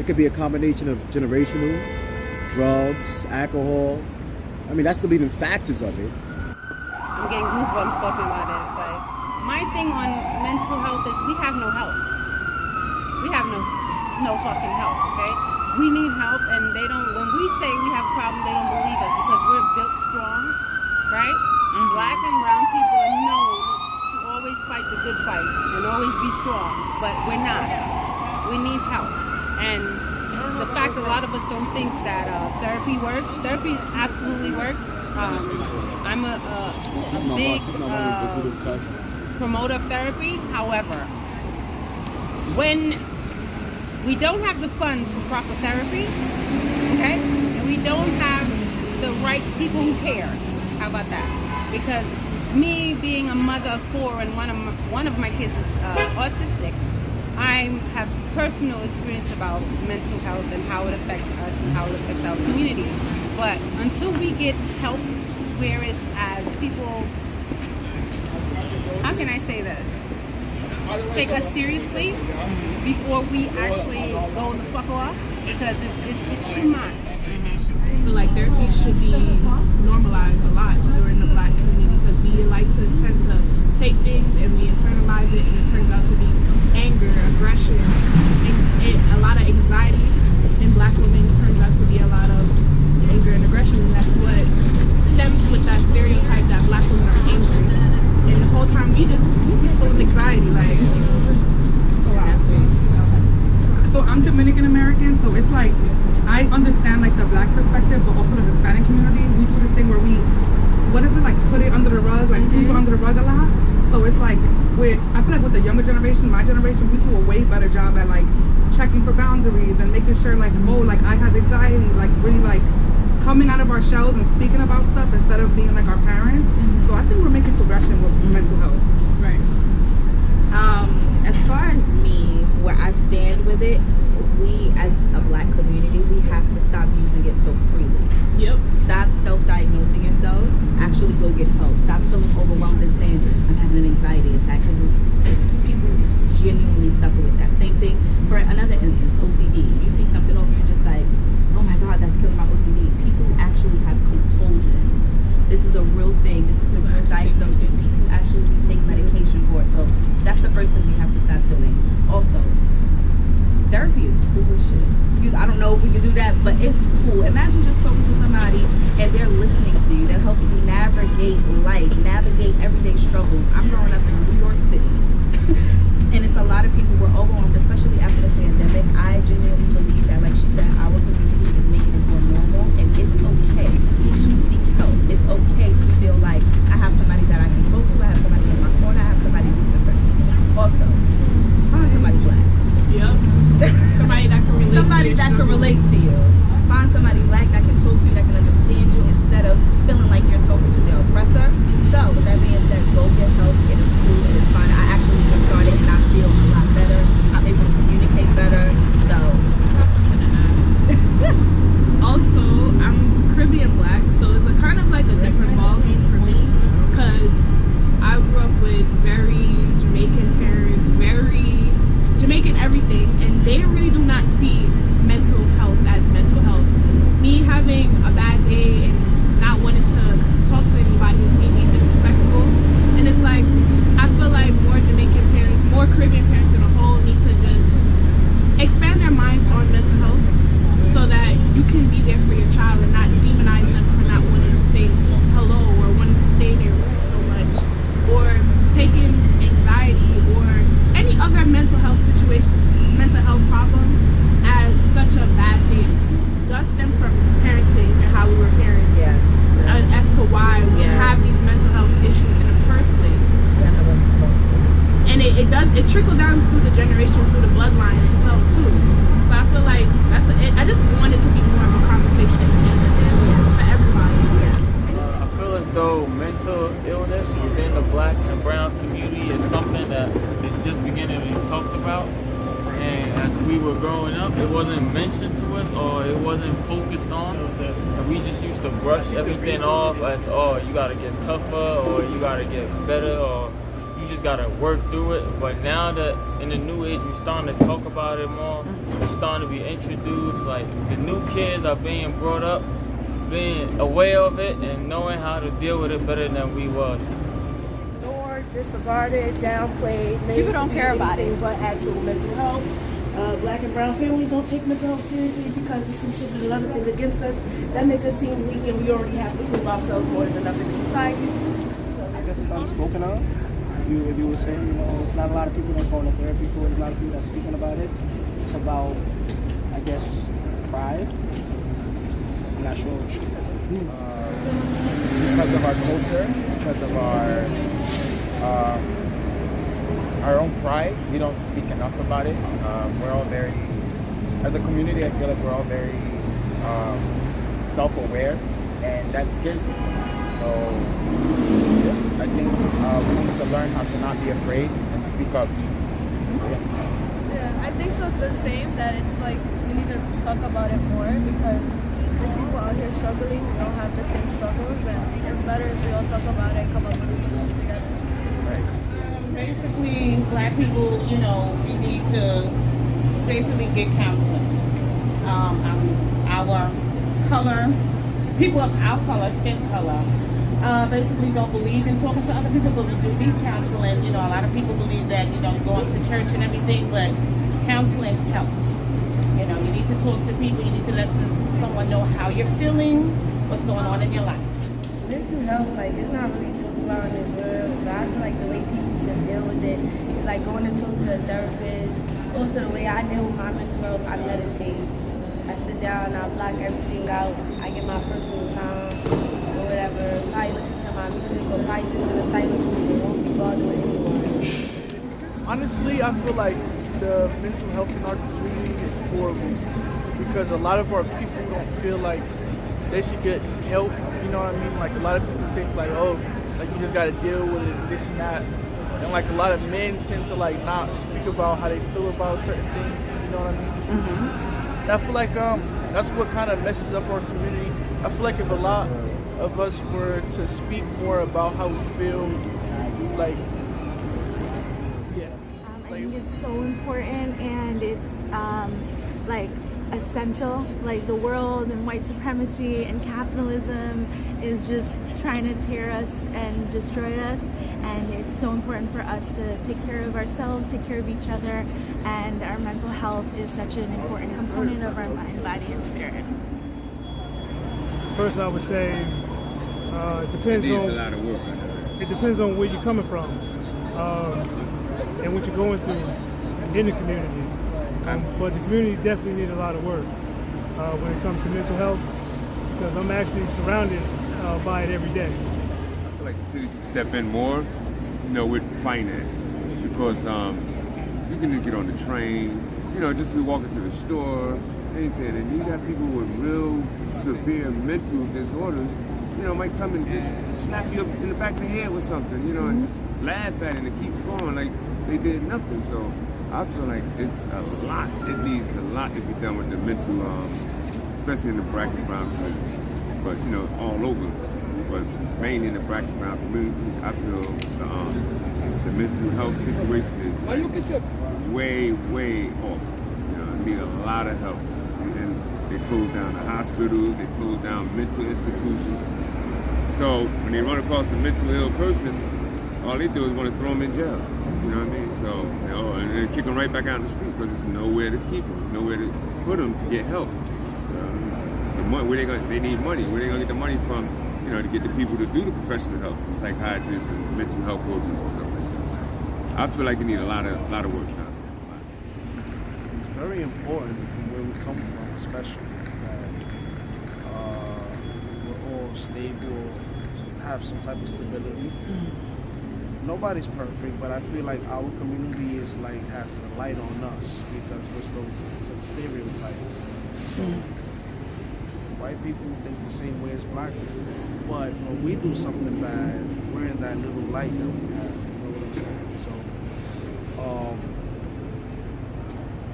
It could be a combination of generational, drugs, alcohol. I mean, that's the leading factors of it. I'm getting goosebumps talking about it. But my thing on mental health is we have no help. We have no fucking help, okay? We need help, and they don't, when we say we have a problem, they don't believe us because we're built strong, right? Mm-hmm. Black and brown people are known to always fight the good fight and always be strong, but we're not. We need help. And the fact that a lot of us don't think that therapy works, therapy absolutely works. I'm a big promoter of therapy. However, when we don't have the funds for proper therapy, okay, and we don't have the right people who care, how about that? Because me being a mother of 4 and one of my kids is autistic, I have personal experience about mental health and how it affects us and how it affects our community. But until we get help, whereas as people, how can I say this? Take us seriously before we actually go the fuck off, because it's too much. I feel like therapy should be normalized a lot during the Black community because we like to tend to take things and we internalize it, and it turns out to be anger, aggression, a lot of anxiety. In Black women, it turns out to be a lot of anger and aggression, and that's what stems with that stereotype that Black women are angry. And the whole time we just full of anxiety, like so that's me. So I'm Dominican American, so it's like I understand like the Black perspective, but also the Hispanic community. We do this thing where we, what is it, like put it under the rug, like sweep it under the rug a lot. So it's like I feel like with the younger generation, my generation, we do a way better job at like checking for boundaries and making sure like, oh, like I have anxiety, like really like coming out of our shells and speaking about stuff instead of being like our parents. So I think we're making progression with mental health. Right. As far as me, where I stand with it, we as a Black community, we have to stop using it so freely. Yep. Stop self-diagnosing yourself. Actually go get help. Stop feeling overwhelmed and saying, I'm having an anxiety attack, because it's people genuinely suffer with that. Same thing for another instance, OCD. You see something over, you're just like, oh my God, that's killing my OCD. People actually have compulsions. This is a real thing. This is a real diagnosis. People actually take medication for it. So that's the first thing we have to stop doing. Also, therapy is cool as shit. I don't know if we can do that, but it's cool. Imagine just talking to somebody and they're listening to you. They're helping you navigate life, navigate everyday struggles. I'm growing up in New York City. And it's a lot of people were overwhelmed, especially after the pandemic. I genuinely believe that, like she said, our community is making it more normal, and it's okay to seek help. It's okay to feel like I have somebody that I can talk to, I have somebody in my corner, I have somebody who's different. Also, find somebody Black. Yep. Somebody that can relate. Somebody that can relate to you. Find somebody Black that can talk to you, that can understand you, instead of feeling like you're talking to the oppressor. So, with that being said, go get help. It is cool. It is fun. I actually just started and I feel a lot better. I'm able to communicate better. So, that's something to add. Also, I'm Caribbean Black, so it's a kind of like a different ballgame for me, because I grew up with very Jamaican parents, very Jamaican everything, and they really do not see mental health as mental health. Me having a bad day and not wanting to talk to anybody is me being disrespectful, and it's like I feel like more Jamaican parents, more Caribbean parents in a whole need to just expand their minds on mental health so that you can be there for your child and not demonize them for not wanting to say hello or wanting to stay in their room so much, or taking anxiety or any other mental health situation, mental health problem as such a bad thing. Does stem from parenting and how we were parented, as to why we have these mental health issues in the first place. And it trickles down through the generations, through the bloodline itself too. So I feel like I just want it to be more of a conversation for everybody. I feel as though mental illness within the Black and brown community is something that is just beginning to be talked about. And as we were growing up, it wasn't mentioned to us, or it wasn't focused on. And we just used to brush everything off as, oh, you gotta get tougher, or you gotta get better, or you just gotta work through it. But now that in the new age, we're starting to talk about it more. We're starting to be introduced. Like the new kids are being brought up, being aware of it and knowing how to deal with it better than we was. Ignored, disregarded, downplayed, made People to don't be care about anything it. but actual mental health. Black and brown families don't take mental health seriously because it's considered another thing against us. That make us seem weak, and we already have to prove ourselves more than enough in the society. I guess it's unspoken of. If you were saying, you know, it's not a lot of people that's going to therapy for it. There's a lot of people that's speaking about it. It's about, I guess, pride. I'm not sure. Because of our culture, because of our own pride, we don't speak enough about it. We're all very, as a community, I feel like we're all very self-aware, and that scares me. So yeah, I think we need to learn how to not be afraid and speak up. Yeah, I think so. The same, that it's like we need to talk about it more because there's people out here struggling. We all have the same struggles, and it's better if we all talk about it and come up with a solution together. Right. Basically, black people, you know, we need to basically get counseling. Our color, people of our color, skin color, basically don't believe in talking to other people, but we do need counseling. You know, a lot of people believe that, you know, going to church and everything, but counseling helps. You know, you need to talk to people, you need to let someone know how you're feeling, what's going on in your life. Mental health, like, it's not really talked about in this world, but I feel like the way people should deal with it is like going to talk to a therapist. Also, the way I deal with my mental health, I meditate. I sit down, I block everything out, I get my personal time, or whatever. I listen to my music, or I listen to the silent music, it won't be bothered with anyone. Honestly, I feel like the mental health in our community is horrible because a lot of our people don't feel like they should get help. You know what I mean? Like a lot of people think like, oh, like you just got to deal with it, this and that. And like a lot of men tend to like not speak about how they feel about certain things. You know what I mean? Mm-hmm. And I feel like that's what kind of messes up our community. I feel like if a lot of us were to speak more about how we feel, like, yeah. I think it's so important, and it's like essential. Like the world and white supremacy and capitalism is just trying to tear us and destroy us, and it's so important for us to take care of ourselves, take care of each other, and our mental health is such an important component of our mind, body, and spirit. First, I would say it depends on a lot of work. It depends on where you're coming from and what you're going through in the community. But the community definitely needs a lot of work when it comes to mental health, because I'm actually surrounded by it every day. I feel like the city should step in more, you know, with finance, because you can get on the train, you know, just be walking to the store, anything, and you got people with real severe mental disorders, you know, might come and just slap you up in the back of the head with something, you know, and just laugh at it and keep going like they did nothing. So I feel like it's a lot. It needs a lot to be done with the mental, especially in the black and brown community, but you know, all over. But mainly in the black and brown communities, I feel the mental health situation is way, way off. You know, I need a lot of help. And they close down the hospitals, they close down mental institutions. So when they run across a mentally ill person, all they do is want to throw them in jail. You know what I mean? So, and then kick them right back out in the street because there's nowhere to keep them, there's nowhere to put them to get help. The money, they need money. Where they gonna get the money from? You know, to get the people to do the professional help, psychiatrists and mental health workers and stuff like that. I feel like they need a lot of work done. It's very important from where we come from, especially that we're all stable, have some type of stability. Nobody's perfect, but I feel like our community is like has a light on us because we're still stereotypes. So white people think the same way as black people, but when we do something bad, we're in that little light that we have. You know what I'm saying? So,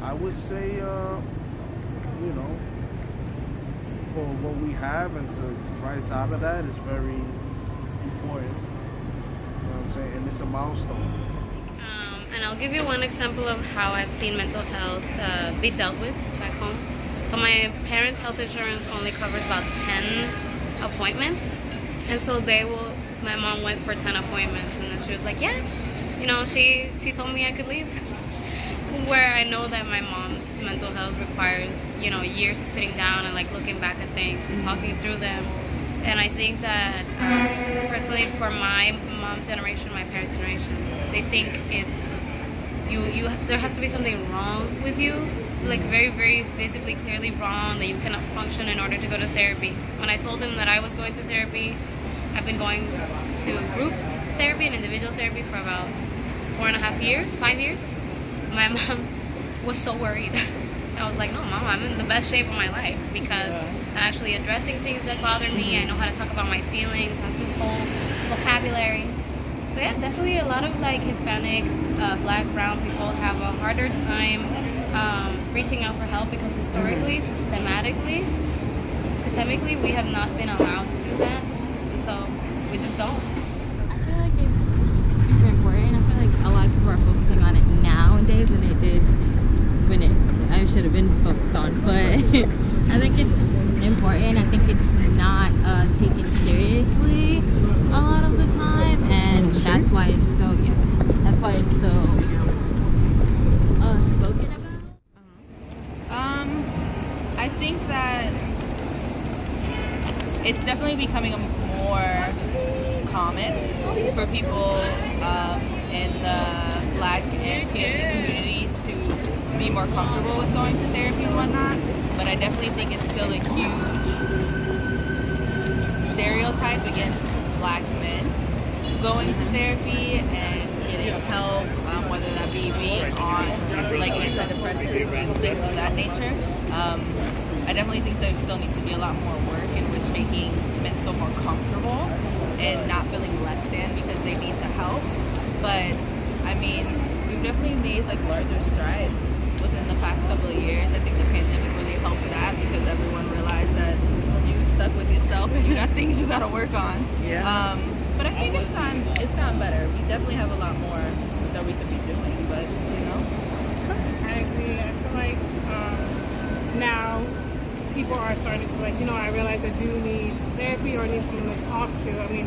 I would say, you know, for what we have and to rise out of that is very important. You know what I'm I'm saying? And it's a milestone. And I'll give you one example of how I've seen mental health be dealt with back home. So my parents' health insurance only covers about 10 appointments. And so my mom went for 10 appointments, and then she was like, yeah, she told me I could leave. Where I know that my mom's mental health requires, years of sitting down and like looking back at things and talking through them. And I think that personally for my mom's generation, my parents' generation, they think it's, there has to be something wrong with you, like very, very visibly, clearly wrong, that you cannot function in order to go to therapy. When I told them that I was going to therapy, I've been going to group therapy and individual therapy for about 4.5 years, 5 years. My mom was so worried. I was like, no, Mom, I'm in the best shape of my life because I'm actually addressing things that bother me. I know how to talk about my feelings. I have this whole vocabulary. So yeah, definitely a lot of like Hispanic, Black, brown people have a harder time reaching out for help because historically, systemically, we have not been allowed to do that. So we just don't. I feel like it's super important. I feel like a lot of people are focusing on it nowadays than they did when I should have been focused on. But I think it's important. I think it's not taken seriously a lot of the time, and that's why it's so spoken about. I think that it's definitely becoming more common for people in the Black and POC community to be more comfortable with going to therapy and whatnot. But I definitely think it's still a huge stereotype against Black men going to therapy and getting help, whether that be being on like antidepressants and things of that nature. I definitely think there still needs to be a lot more work in which making men feel more comfortable and not feeling less than because they need the help. But I mean, we've definitely made like larger strides within the past couple of years. I think the pandemic really helped that because everyone realized that you stuck with yourself and you got things you got to work on. Yeah. But I think it's gotten better. We definitely have a lot more that we could be doing, but I agree. I feel like now people are starting to I realize I do need therapy or need someone to talk to. I mean,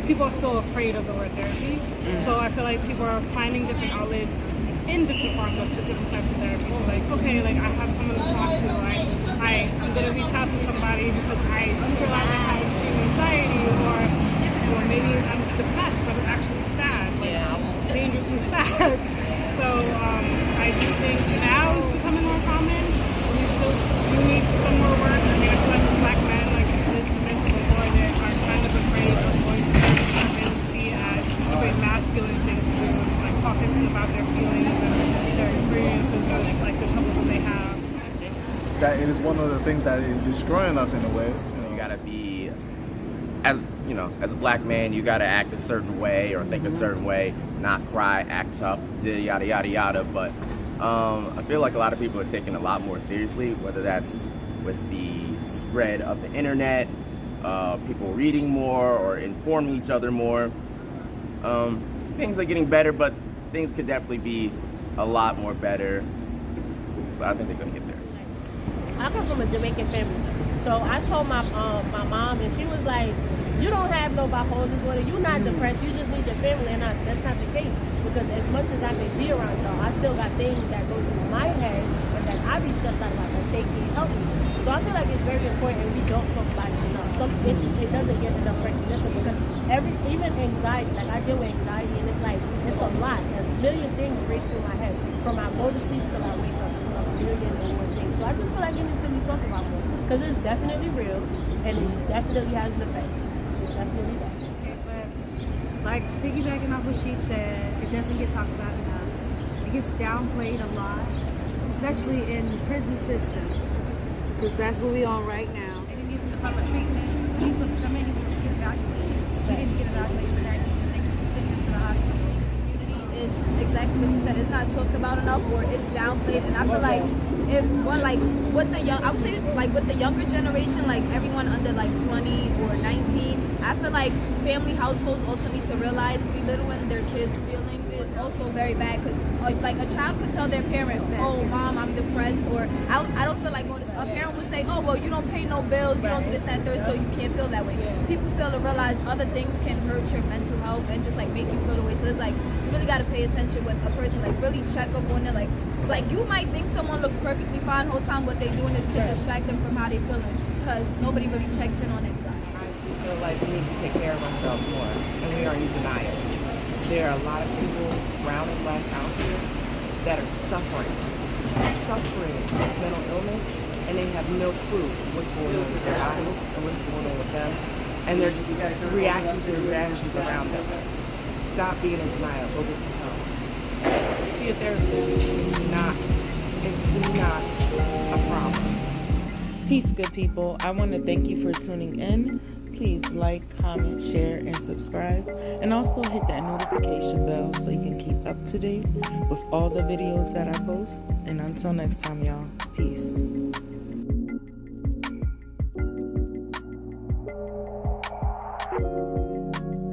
people are still afraid of the word therapy. So I feel like people are finding different outlets in different forms of different types of therapy to okay, I have someone to talk to. I'm going to reach out to somebody because I do realize I have extreme anxiety or maybe I'm depressed. I'm actually sad, dangerously sad. So I do think now it's becoming more common. We still do need some more work. I mean, I feel like the Black men, like she mentioned before, they are kind of afraid of going to therapy because they would see it as a very masculine thing to do. It's like talking about their feelings and their experiences with the troubles that they have. That it is one of the things that is destroying us in a way. You gotta be, as a Black man, you gotta act a certain way or think a certain way, not cry, act tough, yada yada yada. But I feel like a lot of people are taking a lot more seriously, whether that's with the spread of the internet, people reading more or informing each other more. Things are getting better, but things could definitely be a lot more better. But I think they're gonna get there. I come from a Jamaican family, so I told my mom, and she was like, "You don't have no bipolar disorder. You're not depressed. You just need your family." And that's not the case, because as much as I may be around y'all, I still got things that go through my head and that I be stressed out about that they can't help me. So I feel like it's very important, and we don't talk about it enough. It doesn't get enough recognition because even anxiety, like I deal with anxiety, and it's a lot. A million things race through my head from I go to sleep till I wake up. It's a million and one things. So I just feel like it needs to be talked about more because it's definitely real and it definitely has an effect. It's definitely that. Like piggybacking off what she said, it doesn't get talked about enough. It gets downplayed a lot, especially in prison systems, because that's what we on right now. They didn't give him the proper treatment. He was supposed to come in, he was supposed to get evaluated. He didn't get evaluated for that. They just sent him to the hospital. It's exactly what she said. It's not talked about enough, or it's downplayed. And I feel like if one with the younger generation, like everyone under 20 or 19, I feel like family households also need to realize belittling their kids' feelings is also very bad because like a child could tell their parents, oh mom, I'm depressed, or I don't feel like going to, a parent would say, oh well, you don't pay no bills, you don't do this, that, third, so you can't feel that way. People fail to realize other things can hurt your mental health and just like make you feel the way. So it's like you really got to pay attention with a person, like really check up on them. Like you might think someone looks perfectly fine the whole time, what they're doing is to distract them from how they're feeling because nobody really checks in on anybody. We feel like we need to take care of ourselves more, and we are in denial. There are a lot of people, brown and black, out here that are suffering with mental illness, and they have no clue what's going on with their lives and what's going on with them, and they're just reacting to the reactions around them. Stop being in denial. Go get some help. See a therapist. It's not a problem. Peace, good people. I want to thank you for tuning in. Please like, comment, share, and subscribe. And also hit that notification bell so you can keep up to date with all the videos that I post. And until next time, y'all, peace.